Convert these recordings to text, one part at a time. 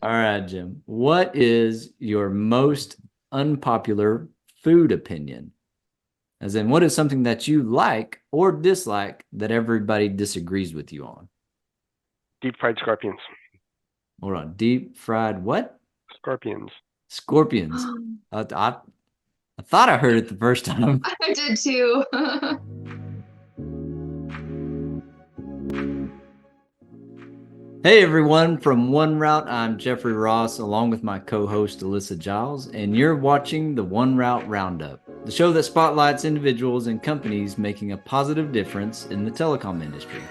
All right, Jim. What is your most unpopular food opinion? As in, what is something that you like or dislike that everybody disagrees with you on? Deep fried scorpions. Hold on. Deep fried what? Scorpions. Scorpions. I thought I heard it the first time. I did too. Hey everyone, from 1Route, I'm Jeffrey Ross, along with my co-host Alyssa Giles, and you're watching the 1Route Roundup, the show that spotlights individuals and companies making a positive difference in the telecom industry.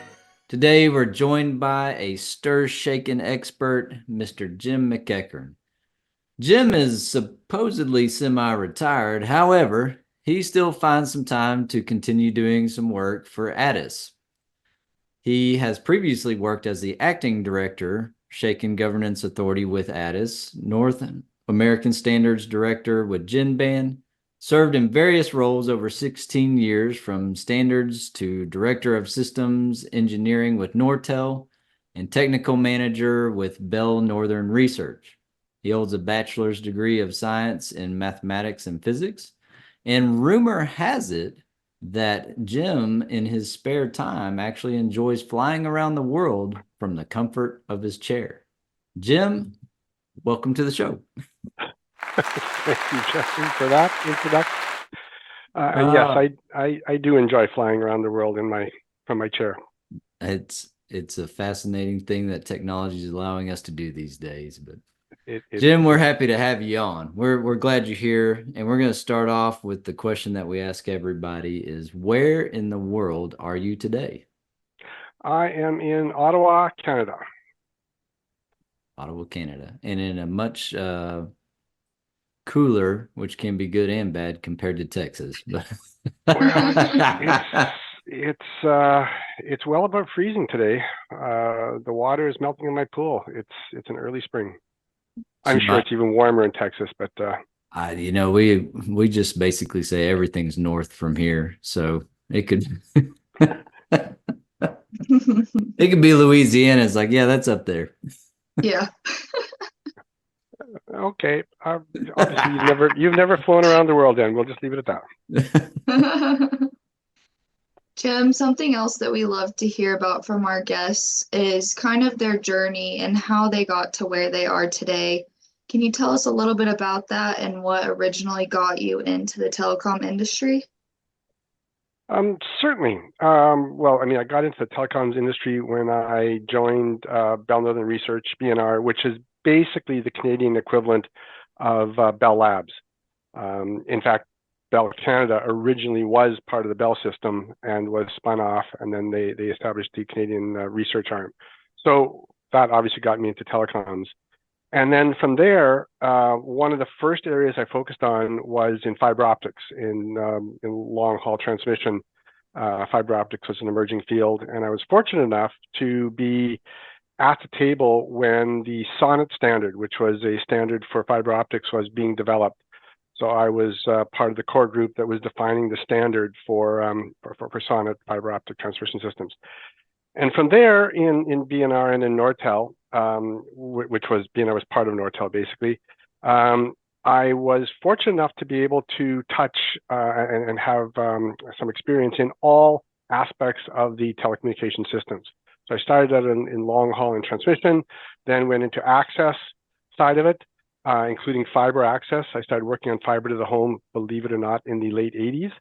Today, we're joined by a stir-shaking expert, Mr. Jim McEachern. Jim is supposedly semi-retired. However, he still finds some time to continue doing some work for ATIS. He has previously worked as the acting director, Shaken Governance Authority with ATIS, North American Standards Director with GenBan, served in various roles over 16 years from standards to Director of Systems Engineering with Nortel and Technical Manager with Bell Northern Research. He holds a bachelor's degree of science in mathematics and physics, and rumor has it that Jim, in his spare time, actually enjoys flying around the world from the comfort of his chair. Jim, welcome to the show. Thank you, Jeffrey, for that introduction. And yes, I do enjoy flying around the world from my chair. It's a fascinating thing that technology is allowing us to do these days. But It Jim, we're happy to have you on. We're glad you're here, and we're going to start off with the question that we ask everybody: is where in the world are you today? I am in Ottawa, Canada. Ottawa, Canada, and in a much cooler, which can be good and bad compared to Texas. But Well, it's well above freezing today. The water is melting in my pool. It's an early spring. I'm sure it's even warmer in Texas, but we just basically say everything's north from here, so it could it could be Louisiana. It's like, yeah, that's up there. Yeah. okay. Obviously, you've never flown around the world, then we'll just leave it at that. Jim, something else that we love to hear about from our guests is kind of their journey and how they got to where they are today. Can you tell us a little bit about that and what originally got you into the telecom industry? Certainly. Well, I mean, I got into the telecoms industry when I joined Bell Northern Research, BNR, which is basically the Canadian equivalent of Bell Labs. In fact, Bell Canada originally was part of the Bell system and was spun off, and then they established the Canadian research arm. So that obviously got me into telecoms. And then from there, one of the first areas I focused on was in fiber optics, in long haul transmission. Fiber optics was an emerging field, and I was fortunate enough to be at the table when the Sonnet standard, which was a standard for fiber optics, was being developed. So I was part of the core group that was defining the standard for Sonnet fiber optic transmission systems. And from there, in BNR and in Nortel, which was BNR was part of Nortel basically, I was fortunate enough to be able to touch and have some experience in all aspects of the telecommunication systems. So I started out in long haul and transmission, then went into access side of it, including fiber access. I started working on fiber to the home, believe it or not, in the late 80s,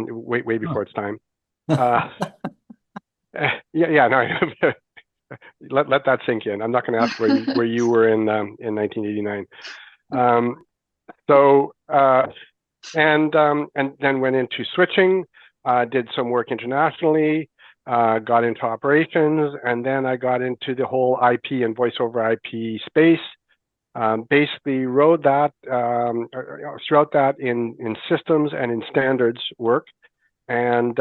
way before its time. Yeah, no, let that sink in. I'm not going to ask where you were in 1989. And then went into switching, did some work internationally, got into operations, and then I got into the whole IP and voice over IP space. Basically rode that throughout that in systems and in standards work. And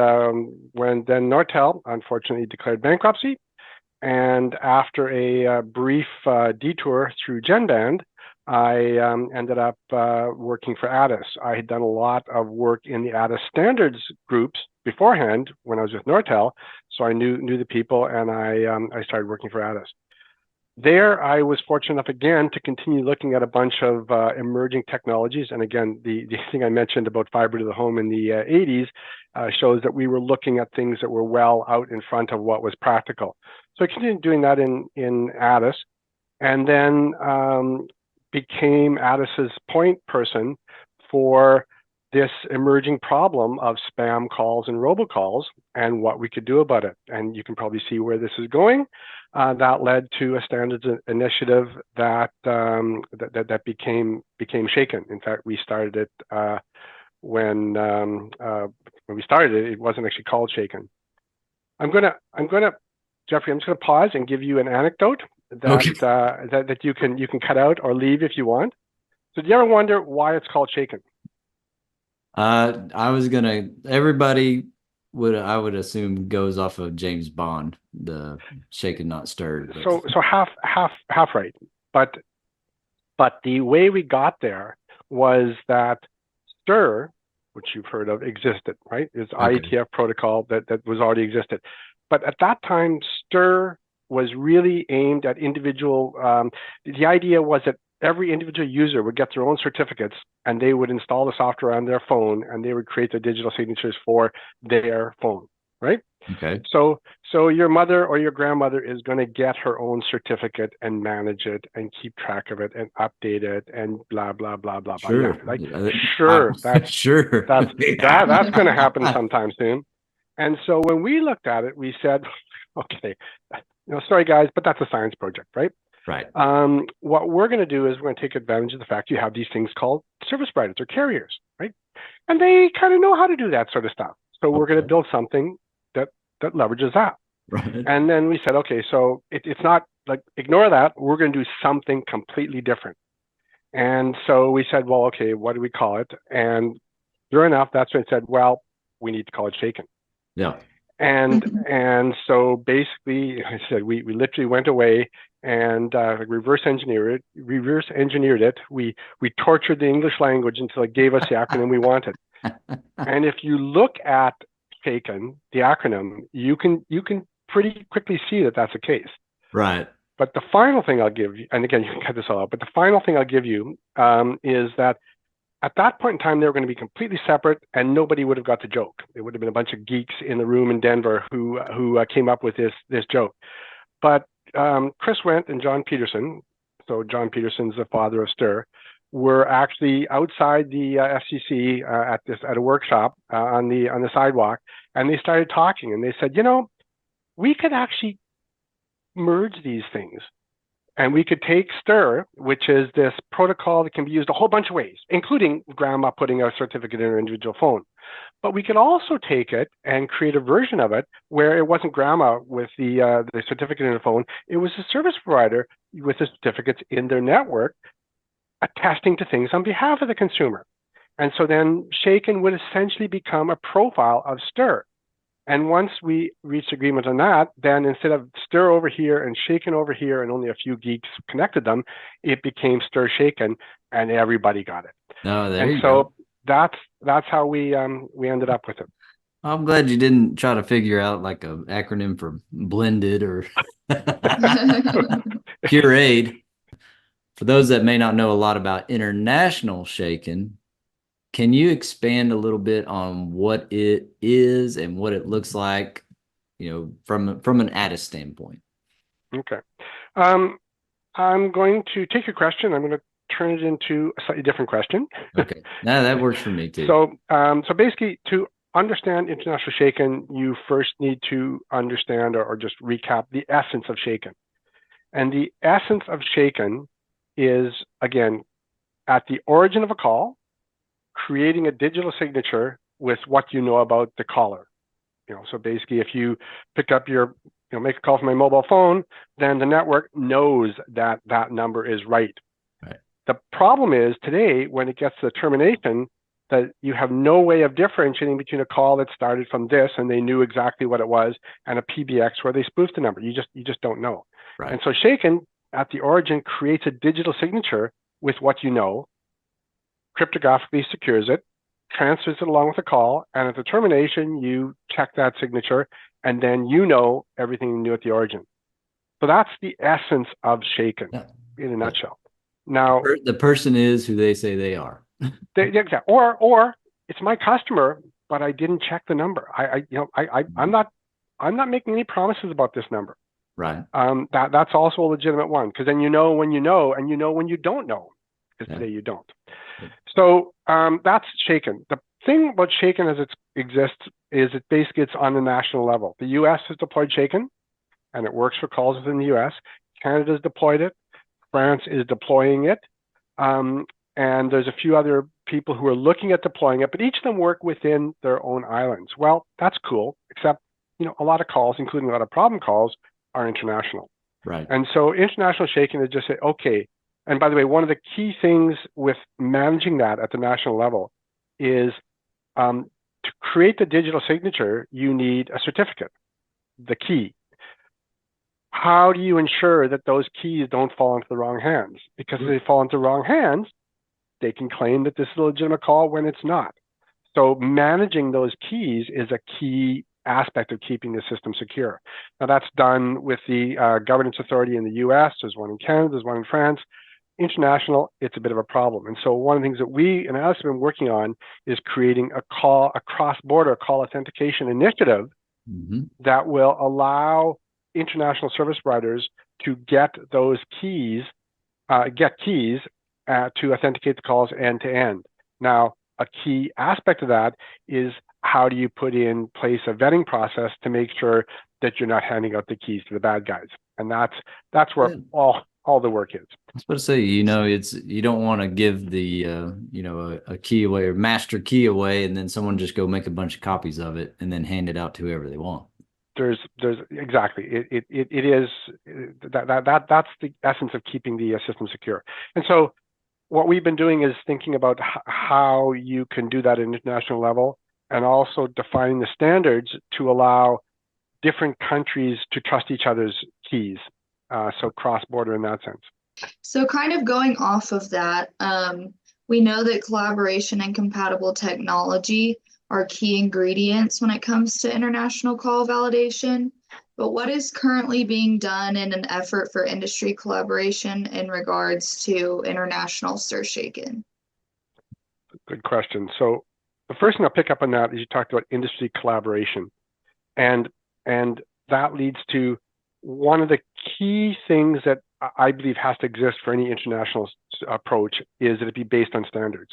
when then Nortel unfortunately declared bankruptcy, and after a brief detour through GenBand, I ended up working for ATIS. I had done a lot of work in the ATIS standards groups beforehand when I was with Nortel, so I knew the people, and I started working for ATIS. there, I was fortunate enough again to continue looking at a bunch of emerging technologies. And again, the thing I mentioned about fiber to the home in the 80s shows that we were looking at things that were well out in front of what was practical. So I continued doing that in ATIS, and then became ATIS's point person for this emerging problem of spam calls and robocalls and what we could do about it. And you can probably see where this is going. That led to a standards initiative that became Shaken. In fact, we started it when we started it. It wasn't actually called Shaken. I'm gonna Jeffrey. I'm just gonna pause and give you an anecdote that you can cut out or leave if you want. So, do you ever wonder why it's called Shaken? Everybody I would assume goes off of James Bond, the shaken not stirred. So half right, but the way we got there was that stir, which you've heard of, existed, right? It's IETF protocol that was already existed, but at that time stir was really aimed at individual. The idea was that every individual user would get their own certificates, and they would install the software on their phone, and they would create the digital signatures for their phone, right? Okay. So your mother or your grandmother is going to get her own certificate and manage it and keep track of it and update it and blah blah blah blah blah. Sure. Yeah, like sure, that's going to happen sometime soon. And so when we looked at it, we said, okay, sorry guys, but that's a science project, right? Right. What we're going to do is we're going to take advantage of the fact you have these things called service providers or carriers, right? And they kind of know how to do that sort of stuff. So we're going to build something that leverages that. Right. And then we said, okay, so it's not like ignore that. We're going to do something completely different. And so we said, well, okay, what do we call it? And sure enough, that's when it said, well, we need to call it Shaken. Yeah. And so basically, I said we literally went away and reverse engineered it. We tortured the English language until it gave us the acronym we wanted. And if you look at Shaken, the acronym, you can pretty quickly see that that's the case. Right. But the final thing I'll give you, and again, you can cut this all out, but the final thing I'll give you is that at that point in time, they were going to be completely separate, and nobody would have got the joke. It would have been a bunch of geeks in the room in Denver who came up with this joke. But Chris Wendt and John Peterson, so John Peterson's the father of Stir, were actually outside the FCC at a workshop on the sidewalk, and they started talking, and they said, we could actually merge these things. And we could take Stir, which is this protocol that can be used a whole bunch of ways, including grandma putting a certificate in her individual phone. But we could also take it and create a version of it where it wasn't grandma with the certificate in her phone. It was a service provider with the certificates in their network attesting to things on behalf of the consumer. And so then Shaken would essentially become a profile of Stir. And once we reached agreement on that, then instead of Stir over here and Shaken over here and only a few geeks connected them, it became Stir Shaken and everybody got it. No, there and you so go. That's how we ended up with it. I'm glad you didn't try to figure out like an acronym for blended or pureed. For those that may not know a lot about international Shaken, can you expand a little bit on what it is and what it looks like, from an ATIS standpoint? Okay. I'm going to take your question. I'm going to turn it into a slightly different question. Okay. Now that works for me too. So basically, to understand international Shaken, you first need to understand or just recap the essence of Shaken. And the essence of Shaken is, again, at the origin of a call, creating a digital signature with what you know about the caller. So basically, if you pick up make a call from my mobile phone, then the network knows that that number is right. Right. The problem is today, when it gets to the termination, that you have no way of differentiating between a call that started from this and they knew exactly what it was, and a PBX where they spoofed the number. You just don't know. Right. And so Shaken at the origin creates a digital signature with what you know, cryptographically secures it, transfers it along with a call, and at the termination, you check that signature, and then you know everything you knew at the origin. So that's the essence of Shaken Yeah. in a nutshell. Now, The person is who they say they are. or it's my customer, but I didn't check the number. I'm not making any promises about this number. Right. That's also a legitimate one, because then you know when you know, and you know when you don't know, because Yeah. today you don't. Yeah. So that's Shaken. The thing about Shaken as it exists is it's on the national level. The U.S. has deployed Shaken, and it works for calls within the U.S. Canada's deployed it. France is deploying it. And there's a few other people who are looking at deploying it, but each of them work within their own islands. Well, that's cool, except a lot of calls, including a lot of problem calls, are international. Right. And so international Shaken is just say, okay. And by the way, one of the key things with managing that at the national level is to create the digital signature, you need a certificate, the key. How do you ensure that those keys don't fall into the wrong hands? Because if they fall into the wrong hands, they can claim that this is a legitimate call when it's not. So managing those keys is a key aspect of keeping the system secure. Now that's done with the governance authority in the US, there's one in Canada, there's one in France. International, it's a bit of a problem. And so one of the things that we and ATIS have been working on is creating a cross-border call authentication initiative that will allow international service providers to get those keys, to authenticate the calls end to end. Now, a key aspect of that is how do you put in place a vetting process to make sure that you're not handing out the keys to the bad guys, and that's where all the work is. I was about to say, you don't want to give the a key away or master key away, and then someone just go make a bunch of copies of it and then hand it out to whoever they want. There's exactly it is that's the essence of keeping the system secure. And so what we've been doing is thinking about how you can do that at international level, and also defining the standards to allow different countries to trust each other's keys. So cross-border in that sense. So kind of going off of that, we know that collaboration and compatible technology are key ingredients when it comes to international call validation. But what is currently being done in an effort for industry collaboration in regards to international STIR/SHAKEN? Good question. So the first thing I'll pick up on that is you talked about industry collaboration. And that leads to one of the key things that I believe has to exist for any international approach is that it be based on standards.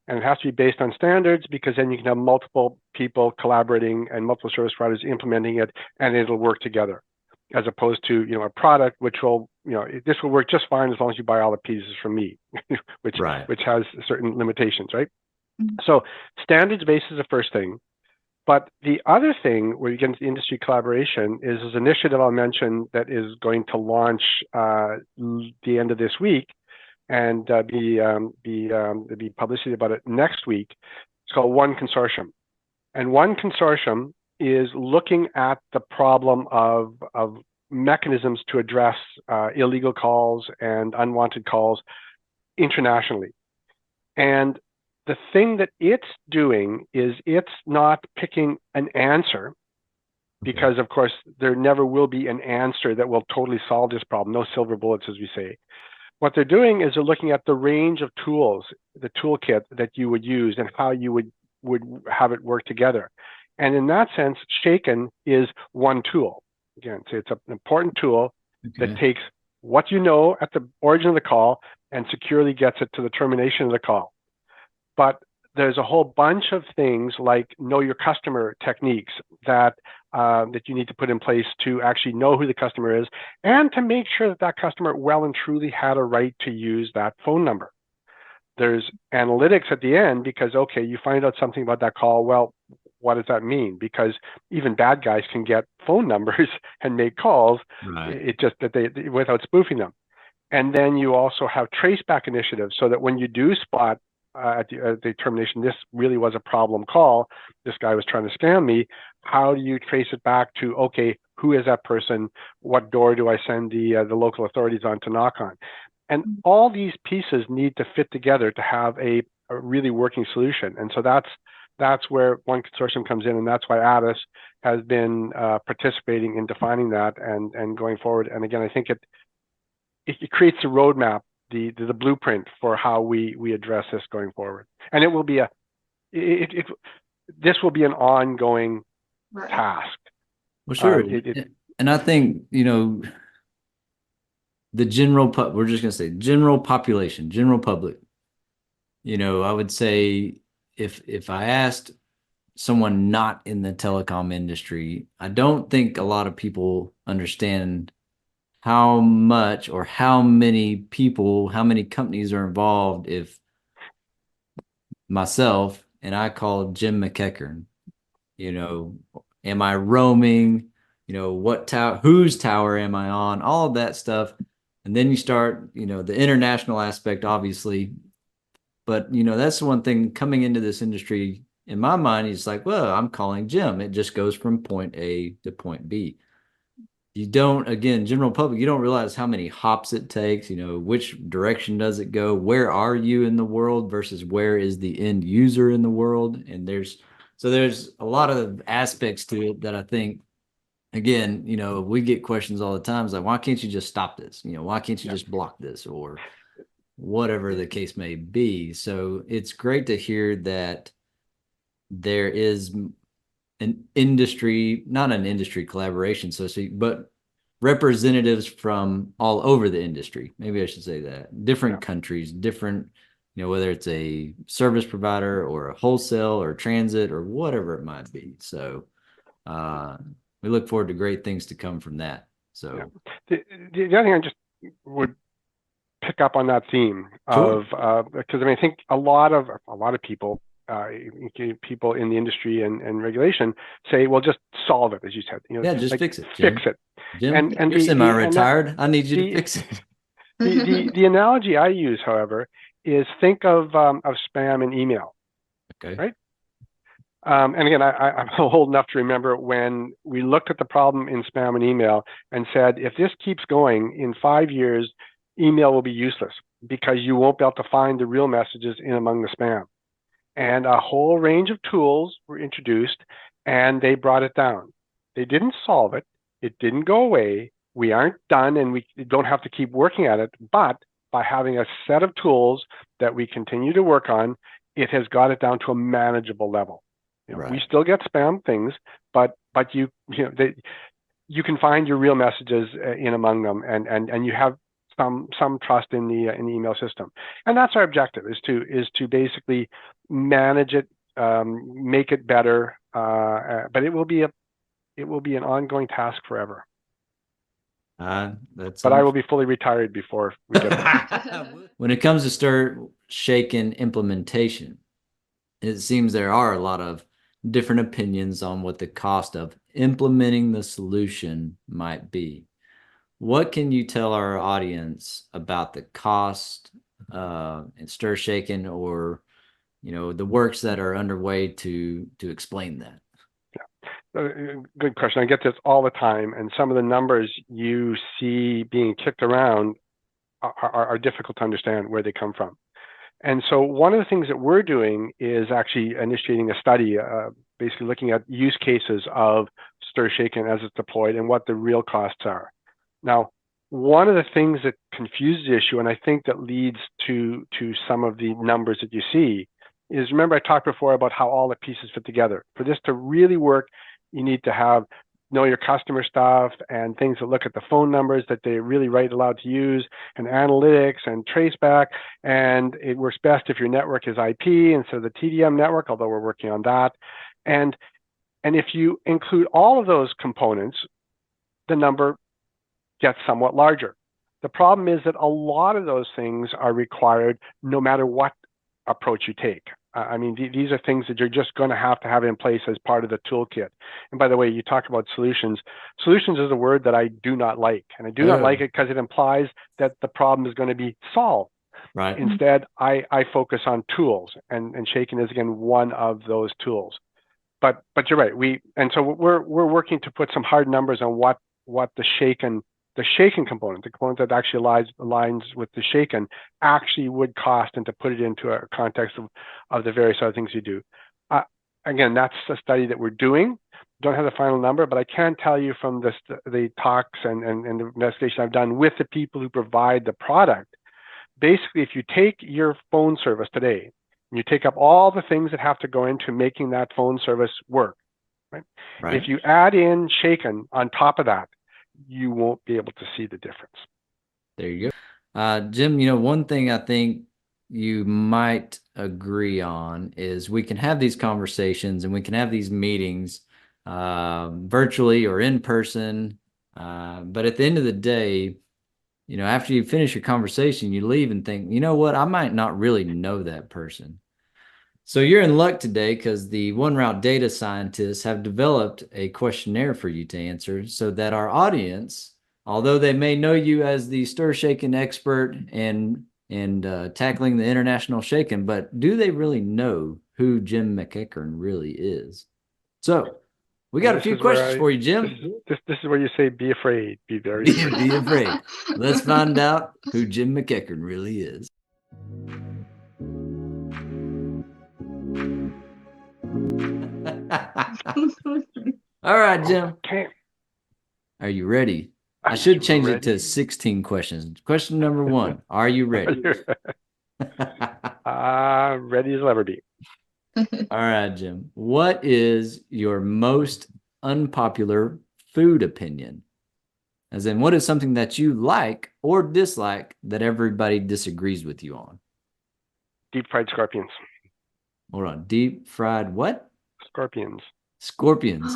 And it has to be based on standards, because then you can have multiple people collaborating and multiple service providers implementing it, and it'll work together, as opposed to a product which will this will work just fine as long as you buy all the pieces from me, which has certain limitations, right? Mm-hmm. So standards based is the first thing. But the other thing where you get into industry collaboration is this initiative I'll mention that is going to launch the end of this week, and be publicity about it next week. It's called One Consortium. And One Consortium is looking at the problem of mechanisms to address illegal calls and unwanted calls internationally. And the thing that it's doing is it's not picking an answer, because of course there never will be an answer that will totally solve this problem. No silver bullets, as we say. What they're doing is they're looking at the range of tools, the toolkit that you would use, and how you would have it work together. And in that sense, Shaken is one tool. Again, so it's an important tool that takes what you know at the origin of the call and securely gets it to the termination of the call. But there's a whole bunch of things like know your customer techniques that you need to put in place to actually know who the customer is, and to make sure that customer well and truly had a right to use that phone number. There's analytics at the end, because, okay, you find out something about that call. Well, what does that mean? Because even bad guys can get phone numbers and make calls. Right. It just that they without spoofing them. And then you also have traceback initiatives, so that when you do spot at the termination, this really was a problem call, this guy was trying to scam me, how do you trace it back to, okay, who is that person? What door do I send the local authorities on to knock on? And all these pieces need to fit together to have a really working solution. And so that's that's where one consortium comes in, and that's why ATIS has been participating in defining that and going forward. And again, I think it creates a roadmap, the blueprint for how we address this going forward. And it will be this will be an ongoing task. Well, sure. And I think, the we're just going to say general population, general public, I would say if I asked someone not in the telecom industry, I don't think a lot of people understand how much or how many people, how many companies are involved. If myself and I call Jim McEachern, am I roaming? What tower, whose tower am I on? All of that stuff. And then you start, the international aspect, obviously. But, that's the one thing coming into this industry in my mind, it's like, well, I'm calling Jim. It just goes from point A to point B. You don't, again, general public, you don't realize how many hops it takes, which direction does it go? Where are you in the world versus where is the end user in the world? And there's a lot of aspects to it that I think, again, we get questions all the time. It's like, why can't you just stop this? Why can't you just block this or whatever the case may be? So it's great to hear that there is an industry, not an industry collaboration, so to speak, but representatives from all over the industry. Maybe I should say that. Different countries, different, whether it's a service provider or a wholesale or transit or whatever it might be. So we look forward to great things to come from that. So the other thing I just would pick up on that theme of because I think a lot of people people in the industry and regulation say, well, just solve it, as you said. Just fix it, Jim. Fix it. Jim, you're semi-retired. I need you to fix it. The analogy I use, however, is think of spam and email. Okay. Right. And again, I'm old enough to remember when we looked at the problem in spam and email and said, if this keeps going, in 5 years, email will be useless because you won't be able to find the real messages in among the spam. And a whole range of tools were introduced, and they brought it down. They didn't solve it. It didn't go away. We aren't done, and we don't have to keep working at it. But by having a set of tools that we continue to work on, it has got it down to a manageable level. We still get spam things, but you can find your real messages in among them, and you have some trust in the email system. And that's our objective, is to basically manage it, make it better, but it will be an ongoing task forever. But I will be fully retired before we get there. When it comes to stir shaken implementation, it seems there are a lot of different opinions on what the cost of implementing the solution might be. What can you tell our audience about the cost in stir shaken, or the works that are underway to explain that? Good question. I get this all the time, and some of the numbers you see being kicked around are difficult to understand where they come from. And so one of the things that we're doing is actually initiating a study, basically looking at use cases of stir shaken as it's deployed and what the real costs are. Now, one of the things that confuses the issue, and I think that leads to some of the numbers that you see, is, remember I talked before about how all the pieces fit together. For this to really work, you need to know your customer stuff and things that look at the phone numbers that they're really allowed to use, and analytics and traceback. And it works best if your network is IP instead of the TDM network, although we're working on that. And if you include all of those components, the number gets somewhat larger. The problem is that a lot of those things are required no matter what approach you take. I mean, these are things that you're just going to have in place as part of the toolkit. And by the way, you talk about solutions. Solutions is a word that I do not like. And I do not like it because it implies that the problem is going to be solved. Right. Instead, I focus on tools, and shaken is, again, one of those tools. But you're right. So we're working to put some hard numbers on what the shaken component, the component that actually aligns with the shaken, actually would cost, and to put it into a context of the various other things you do. again, that's a study that we're doing. Don't have the final number, but I can tell you from the talks and the investigation I've done with the people who provide the product. Basically, if you take your phone service today and you take up all the things that have to go into making that phone service work, right? If you add in Shaken on top of that, you won't be able to see the difference. There you go. Jim, you know, one thing I think you might agree on is we can have these conversations and we can have these meetings virtually or in person. But at the end of the day, you know, after you finish your conversation, you leave and think, you know what, I might not really know that person. So you're in luck today because the 1Route data scientists have developed a questionnaire for you to answer so that our audience, although they may know you as the stir shaking expert and tackling the international shaking, but do they really know who Jim McEachern really is? So we got a few questions for you, Jim. This is where you say, be afraid, be very afraid. Be afraid. Let's find out who Jim McEachern really is. All right, Jim. Okay. Are you ready? I should change it to 16 questions. Question number 1. Are you ready? Ready as I'll ever be. All right, Jim. What is your most unpopular food opinion? As in, what is something that you like or dislike that everybody disagrees with you on? Deep fried scorpions. Hold on. Deep fried what? Scorpions. Scorpions.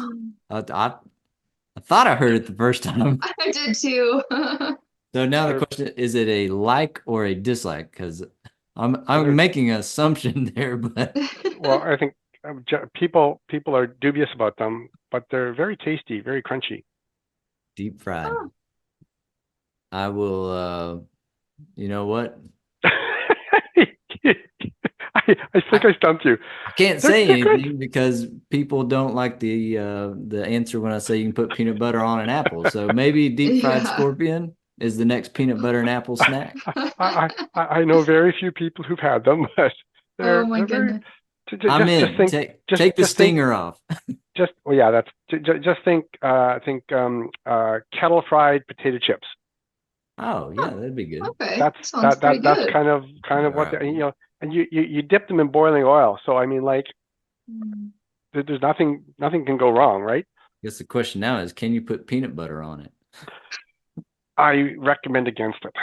I thought I heard it the first time. I did too. So now the question, is it a like or a dislike? Because I'm making an assumption there, but well, I think people are dubious about them, but they're very tasty, very crunchy. Deep fried. Oh. I will. You know what? I think I stumped you. I can't say anything because people don't like the answer when I say you can put peanut butter on an apple. So maybe deep fried scorpion is the next peanut butter and apple snack. I know very few people who've had them, but they're, oh my goodness. I'm in. Take the stinger off. Just think kettle fried potato chips. Oh yeah, that'd be good. Okay, that's kind of what right. You know, and you dip them in boiling oil. So I mean, like, there's nothing can go wrong, right? I guess the question now is, can you put peanut butter on it? I recommend against it.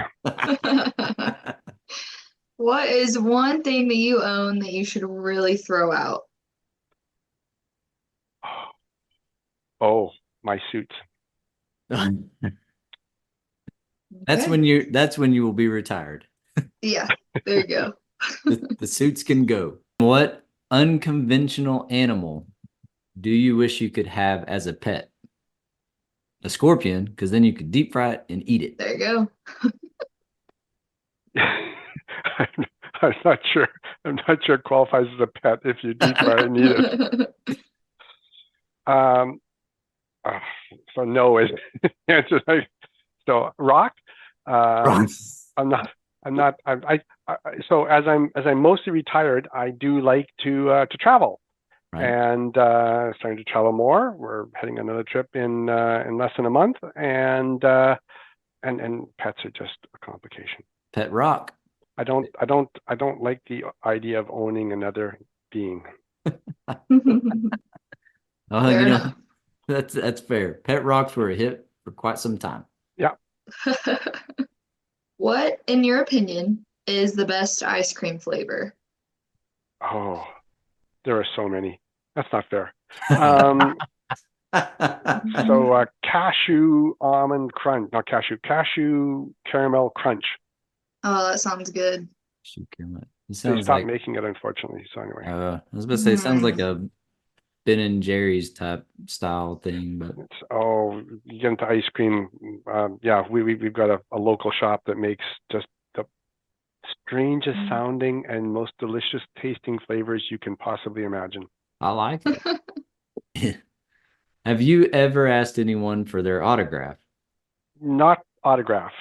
What is one thing that you own that you should really throw out? Oh, my suits. That's when you will be retired. Yeah, there you go. The suits can go. What unconventional animal do you wish you could have as a pet? A scorpion, because then you could deep fry it and eat it. There you go. I'm not sure. I'm not sure it qualifies as a pet if you deep fry it and eat it. So no is the answer. So rock. I'm not. So as I'm mostly retired, I do like to travel, right. And starting to travel more. We're heading another trip in less than a month, and pets are just a complication. Pet rock. I don't like the idea of owning another being. Oh, you know, that's fair. Pet rocks were a hit for quite some time. Yeah. What, in your opinion, is the best ice cream flavor? Oh, there are so many. That's not fair. So cashew almond crunch, not cashew caramel crunch. Oh, that sounds good. Cashew caramel. They stopped making it, unfortunately. So anyway. I was about to say, it sounds like a Ben and Jerry's type style thing, but you get into ice cream. Yeah, we've got a local shop that makes just the strangest sounding and most delicious tasting flavors you can possibly imagine. I like it. Have you ever asked anyone for their autograph? Not autograph.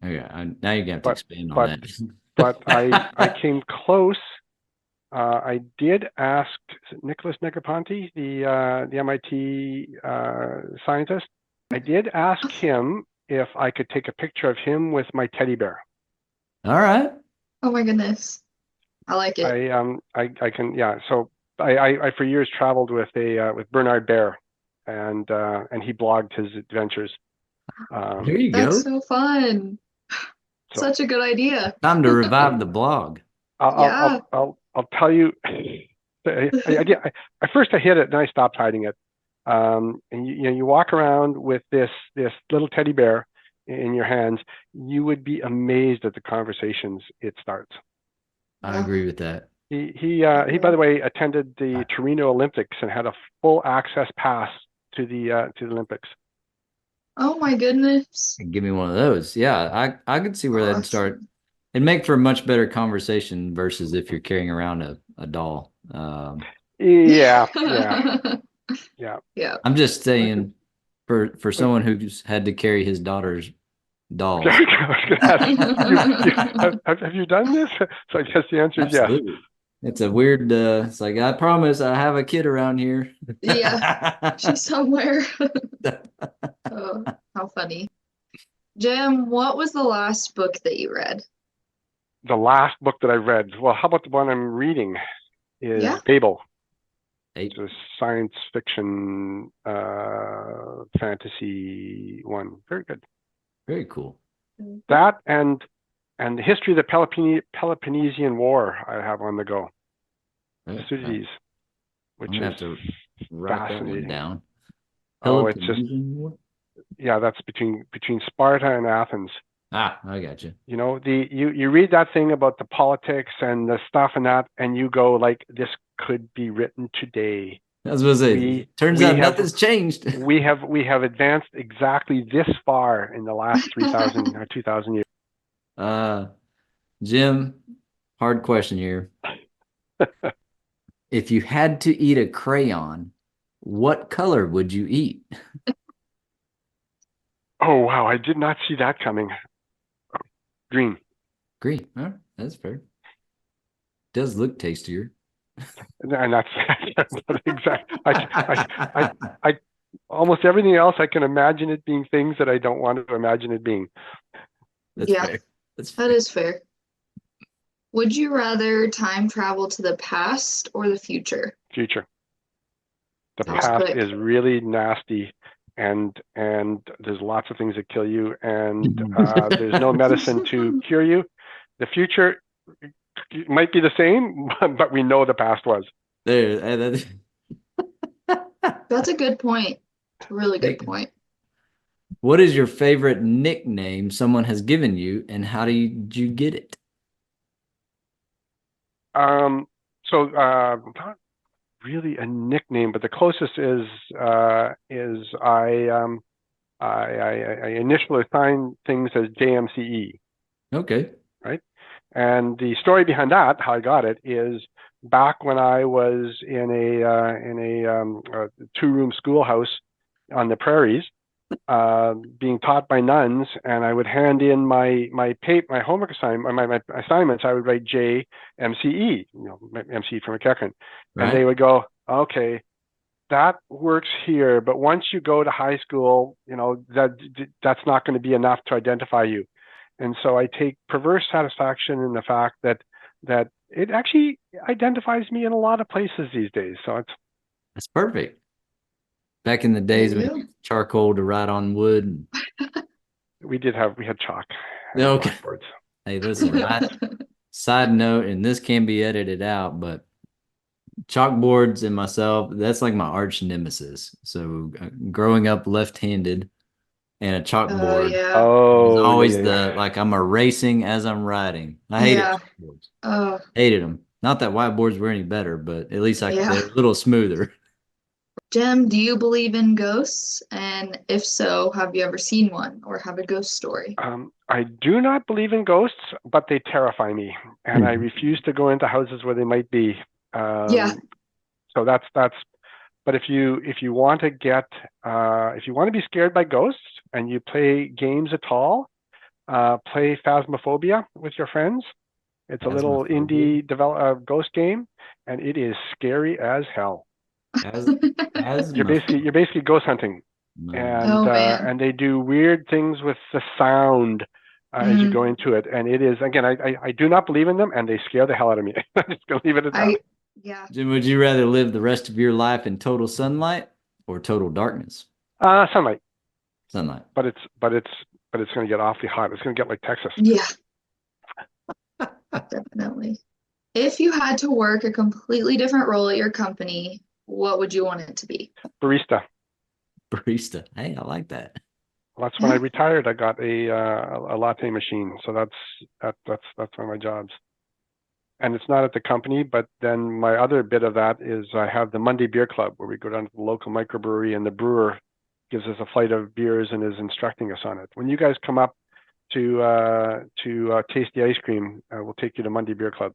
Okay, now you're gonna have to expand on that. But I came close I did ask Nicholas Negroponte, the MIT scientist. I did ask him if I could take a picture of him with my teddy bear. All right. Oh my goodness. I like it. I can, yeah. So I for years traveled with Bernard Bear, and he blogged his adventures. There you That's go. so fun. So Such a good idea. Time to revive the blog. Yeah. I'll tell you. At first I hid it, then I stopped hiding it. And you walk around with this little teddy bear in your hands. You would be amazed at the conversations it starts. I agree with that. He by the way attended the Torino Olympics and had a full access pass to the Olympics. Oh my goodness. Give me one of those. Yeah, I could see where that'd start. It'd make for a much better conversation versus if you're carrying around a doll. Yeah. Yeah. I'm just saying, for someone who's had to carry his daughter's dolls. Have you done this? So I guess the answer is yes. It's a weird, it's like, I promise I have a kid around here. Yeah, she's somewhere. Oh, how funny. Jim, what was the last book that you read? The last book that I read, well, how about the one I'm reading is Babel. It's a science fiction fantasy one. Very good. Very cool. That and the history of the Peloponnesian War I have on the go. Thucydides, which is have to write that one down. Oh, it's just that's between Sparta and Athens. I got you. You know, you read that thing about the politics and the stuff and that, and you go like, this could be written today. That's what I say. Turns out nothing's changed. we have advanced exactly this far in the last 3,000 or 2,000 years. Jim, hard question here. If you had to eat a crayon, what color would you eat? Oh wow, I did not see that coming. Green. Green. All right, that's fair. Does look tastier. And that's exactly. I almost everything else I can imagine it being things that I don't want to imagine it being. That's fair. That is fair. Would you rather time travel to the past or the future? Future. The past is really nasty, and there's lots of things that kill you, and there's no medicine to cure you. The future might be the same, but we know the past was. That's a good point. It's a really good point. What is your favorite nickname someone has given you, and how did you get it? Not really a nickname, but the closest is I initially assigned things as JMCE. Okay. Right. And the story behind that, how I got it, is back when I was in a two-room schoolhouse on the prairies, being taught by nuns, and I would hand in my homework assignment, my assignments. I would write JMCE, MC from McEachern, and they would go, okay, that works here, but once you go to high school, that's not going to be enough to identify you. And so I take perverse satisfaction in the fact that it actually identifies me in a lot of places these days. So that's perfect. Back in the days when charcoal to write on wood. We had chalk. Okay. Hey, listen, side note, and this can be edited out, but chalkboards and myself, that's like my arch nemesis. So growing up left-handed and a chalkboard is always I'm erasing as I'm writing. I hated chalkboards. Hated them. Not that whiteboards were any better, but at least they're a little smoother. Jim, do you believe in ghosts? And if so, have you ever seen one or have a ghost story? I do not believe in ghosts, but they terrify me, and I refuse to go into houses where they might be. So that's. But if you want to if you want to be scared by ghosts and you play games at all, play Phasmophobia with your friends. It's a That's my little favorite. indie ghost game, and it is scary as hell. As You're my basically ghost hunting, no. Oh man. and they do weird things with the sound as you go into it. And it is, again, I do not believe in them, and they scare the hell out of me. I'm just gonna leave it at that. Yeah. Jim, would you rather live the rest of your life in total sunlight or total darkness? Sunlight, Sunlight. but it's gonna get awfully hot. It's gonna get like Texas. Yeah, definitely. If you had to work a completely different role at your company, what would you want it to be? Barista. Barista. Hey, I like that. Well, that's when I retired. I got a latte machine, so that's one of my jobs. And it's not at the company, but then my other bit of that is I have the Monday Beer Club, where we go down to the local microbrewery, and the brewer gives us a flight of beers and is instructing us on it. When you guys come up to taste the ice cream, we'll take you to Monday Beer Club.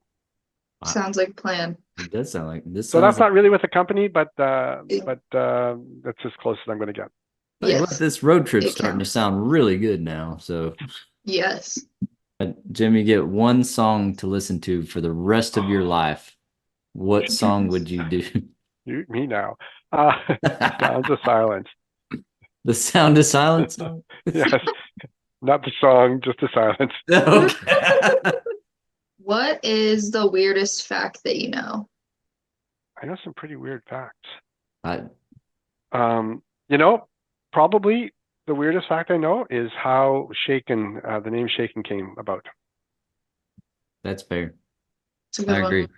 Sounds like a plan. It does sound like this. So Sounds that's not really with the company, but It- that's as close as I'm going to get. Tell you what, Yes, this road trip's it starting to counts. sound really good now. So, Yes. Jim, you get one song to listen to for the rest of your life. What song would you do? Me now. Sounds of Silence. The Sound of Silence song? Yes, not the song, just the silence. Okay. What is the weirdest fact that you know? I know some pretty weird facts. I, You know, probably the weirdest fact I know is how Shaken, the name Shaken came about. that's fair. It's a good I one. agree.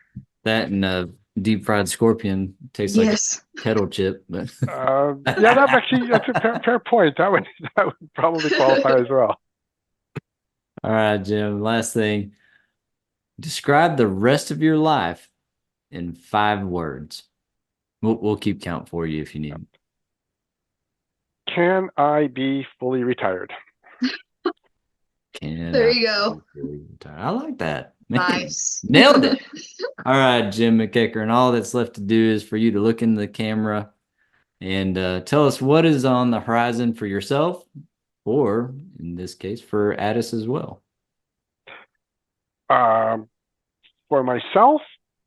That and deep fried scorpion tastes like Yes. a kettle chip, but Yeah, that's a fair point. That would probably qualify as well. All right, Jim. Last thing. Describe the rest of your life in 5 words. We'll keep count for you if you need. Can I be fully retired? There you go. I like that. Man, Nice. nailed it. All right, Jim McEachern. All that's left to do is for you to look into the camera and tell us what is on the horizon for yourself, or in this case, for ATIS as well. For myself,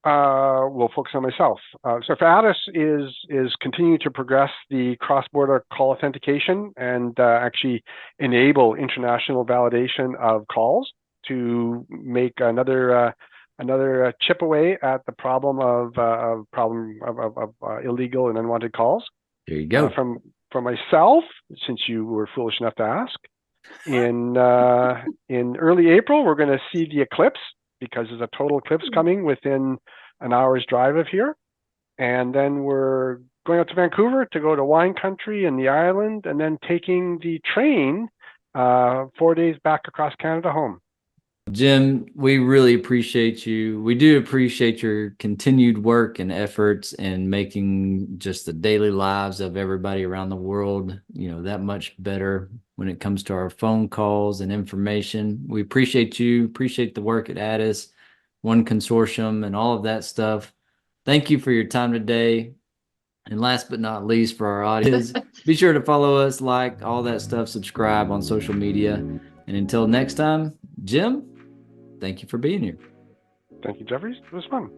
we'll focus on myself. So for ATIS is continuing to progress the cross-border call authentication and actually enable international validation of calls to make another chip away at the problem of illegal and unwanted calls. There you go. For myself, since you were foolish enough to ask, in early April, we're going to see the eclipse, because there's a total eclipse coming within an hour's drive of here. And then we're going out to Vancouver to go to wine country and the island, and then taking the train 4 days back across Canada home. Jim, we really appreciate you. We do appreciate your continued work and efforts in making just the daily lives of everybody around the world, that much better when it comes to our phone calls and information. We appreciate you, appreciate the work at ATIS, One Consortium, and all of that stuff. Thank you for your time today. And last but not least, for our audience, be sure to follow us, like all that stuff, subscribe on social media. And until next time, Jim, thank you for being here. Thank you, Jeffries. It was fun.